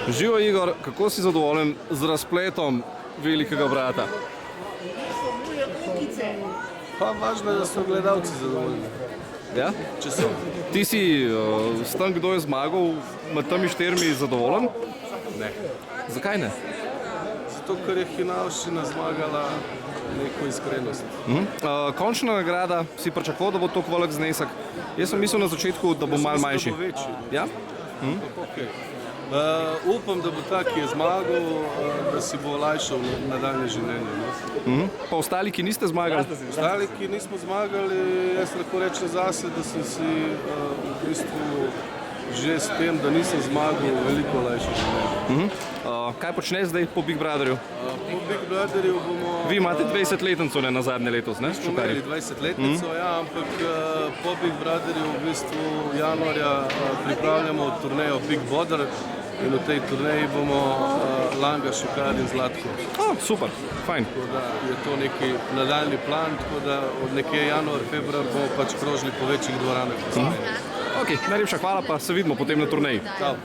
Živo, Igor, kako si zadovoljen z razpletom Velikega brata? Pa važno je, da so gledalci zadovoljni. Ja? Če so. Ti si s tem, kdo je zmagal, med temi štirimi zadovoljen? Ne. Zakaj ne? Zato, ker je Hinavščina zmagala neko iskrenost. Končna nagrada, si pričakoval, da bo to velik znesek? Jaz sem mislil na začetku, da bo malo manjši. Da bo večji. Ja? Okay. Upam, da bo ta, ki je zmagal, da si bo olajšal nadaljnje življenje. Pa ostali, ki niste zmagali? Ostali, ki nismo zmagali, jaz lahko rečem zase, da sem si v bistvu že s tem, da nisem zmagal, veliko olajšal življenje. Kaj počneš zdaj po Big Brotherju? Po Big Brotherju bomo... Vi imate 20-letnico na zadnje letos, ne? Smo imeli 20-letnico, ja, ampak po Big Brotherju v bistvu januarja pripravljamo turnejo Big Brother in v tej turneji bomo Langa, Šukar in Zlatko. Super, fajn. Tako da je to neki nadaljni plan, tako da od nekje januar, februar bomo pač krožili po večjih dvoranah. Ok, najlepša hvala, pa se vidimo potem na turneji. Ciao.